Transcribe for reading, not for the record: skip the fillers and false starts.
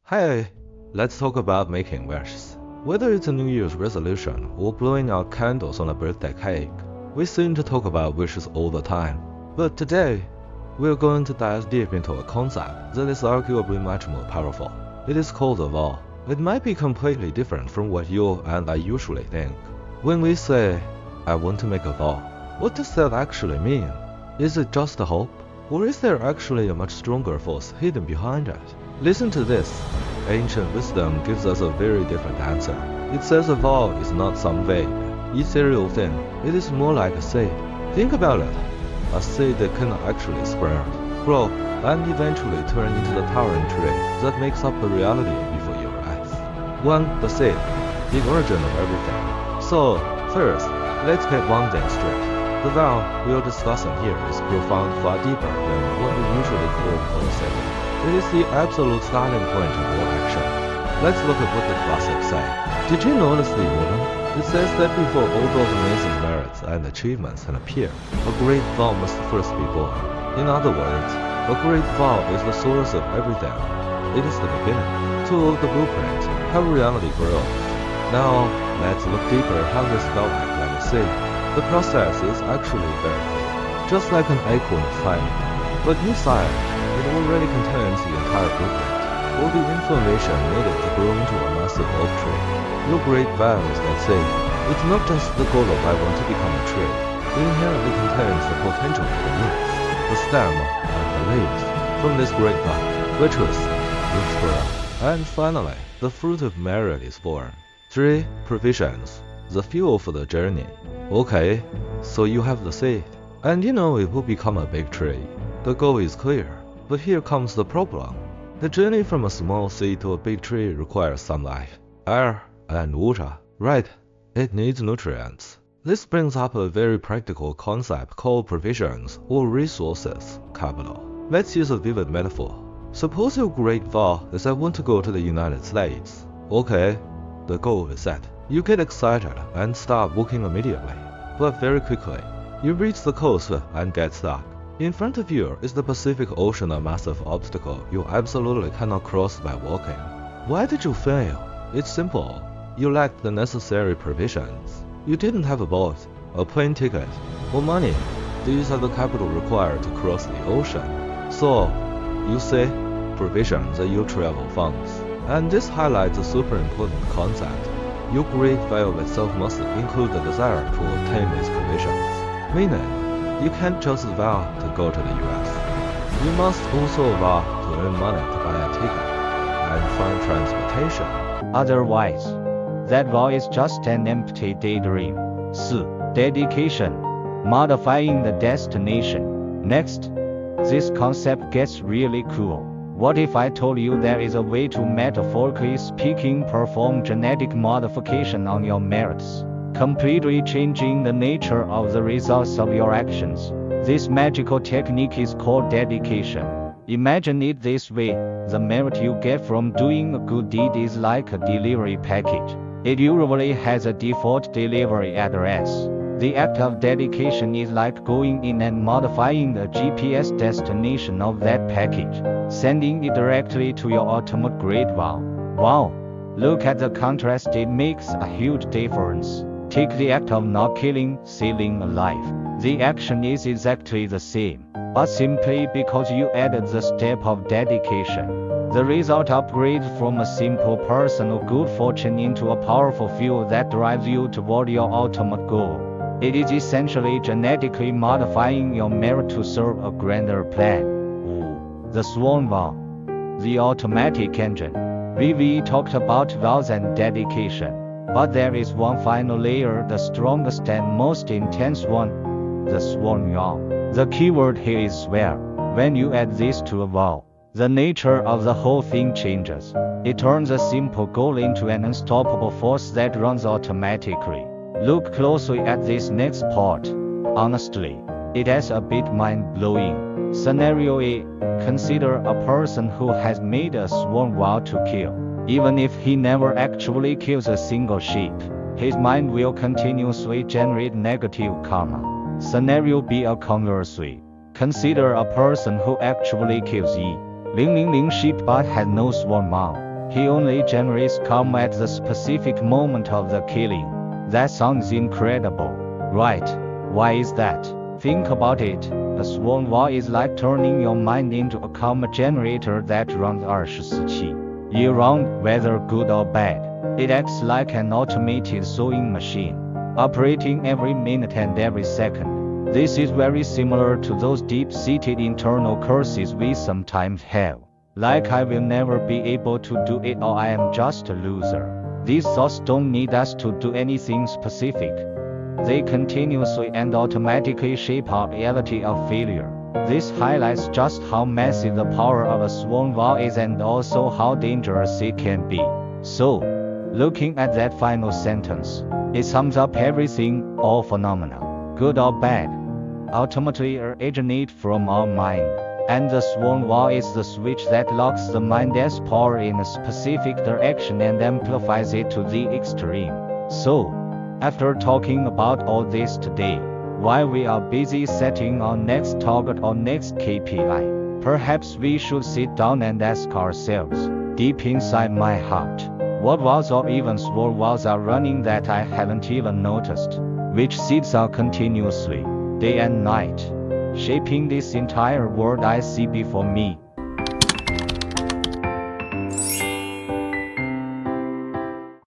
Hey, let's talk about making wishes. Whether it's a New Year's resolution or blowing out candles on a birthday cake, we seem to talk about wishes all the time. But today, we're going to dive deep into a concept that is arguably much more powerful. It is called a vow. It might be completely different from what you and I usually think. When we say, I want to make a vow, what does that actually mean? Is it just a hope? Or is there actually a much stronger force hidden behind it? Listen to this. Ancient wisdom gives us a very different answer. It says a vow is not some vague, ethereal thing. It is more like a seed. Think about it. A seed that can actually sprout, grow, and eventually turn into the towering tree that makes up a reality before your eyes. One, the seed, the origin of everything. So, first, let's get one thing straight. The vow we are discussing here is profound, far deeper than what we usually call wholesale. It is the absolute starting point of all action. Let's look at what the classics say. Did you notice the order? It says that before all those amazing merits and achievements can appear, a great vow must first be born. In other words, a great vow is the source of everything. It is the beginning, to the blueprint, how reality grows. Now, let's look deeper how this vow act like a seed. The process is actually very clear, just like an acorn finding. But inside, it already contains the entire blueprint, all the information needed to grow into a massive oak tree. Your great vow is that seed. It's not just the goal of I want to become a tree. It inherently contains the potential for the roots, the stem, and the leaves. From this great vow, virtuous, roots grow. And finally, the fruit of merit is born. 3. Provisions. The fuel for the journey. Okay, so you have the seed, and you know it will become a big tree. The goal is clear, but here comes the problem. The journey from a small seed to a big tree requires sunlight, air, and water. Right, it needs nutrients. This brings up a very practical concept called provisions or resources, capital. Let's use a vivid metaphor. Suppose your great vow is I want to go to the United States. Okay, the goal is set. You get excited and start walking immediately. But very quickly, you reach the coast and get stuck. In front of you is the Pacific Ocean, a massive obstacle you absolutely cannot cross by walking. Why did you fail? It's simple. You lacked the necessary provisions. You didn't have a boat, a plane ticket, or money. These are the capital required to cross the ocean. So, you see, provisions are your travel funds. And this highlights a super important concept. Your great vow itself must include the desire to obtain these provisions. Meaning, you can't just vow to go to the US. You must also vow to earn money to buy a ticket and find transportation. Otherwise, that vow is just an empty daydream. 4. Dedication. Modifying the destination. Next, this concept gets really cool. What if I told you there is a way to, metaphorically speaking, perform genetic modification on your merits, completely changing the nature of the results of your actions? This magical technique is called dedication. Imagine it this way: the merit you get from doing a good deed is like a delivery package. It usually has a default delivery address. The act of dedication is like going in and modifying the GPS destination of that package, sending it directly to your ultimate great vow. Wow! Look at the contrast, it makes a huge difference. Take the act of not killing, sealing a life. The action is exactly the same, but simply because you added the step of dedication, the result upgrades from a simple personal good fortune into a powerful fuel that drives you toward your ultimate goal. It is essentially genetically modifying your merit to serve a grander plan. Ooh. The Sworn Vow. The automatic engine. We talked about vows and dedication, but there is one final layer, the strongest and most intense one: the Sworn Vow. The keyword here is swear. When you add this to a vow, the nature of the whole thing changes. It turns a simple goal into an unstoppable force that runs automatically. Look closely at this next part. Honestly, it is a bit mind-blowing. Scenario A. Consider a person who has made a sworn vow to kill. Even if he never actually kills a single sheep, his mind will continuously generate negative karma. Scenario B. Conversely, consider a person who actually kills 000 sheep but has no sworn vow. He only generates karma at the specific moment of the killing. That sounds incredible, right? Why is that? Think about it. A sworn vow is like turning your mind into a karma generator that runs 24 year-round, whether good or bad. It acts like an automated sewing machine, operating every minute and every second. This is very similar to those deep-seated internal curses we sometimes have, like I will never be able to do it or I am just a loser. These thoughts don't need us to do anything specific. They continuously and automatically shape our reality of failure. This highlights just how massive the power of a sworn vow is and also how dangerous it can be. So, looking at that final sentence, it sums up everything. All phenomena, good or bad, ultimately originate from our mind. And the sworn vow is the switch that locks the mind's power in a specific direction and amplifies it to the extreme. So, after talking about all this today, while we are busy setting our next target or next KPI, perhaps we should sit down and ask ourselves, deep inside my heart, what vows or even sworn vows are running that I haven't even noticed? Which seeds are continuously, day and night, shaping this entire world I see before me?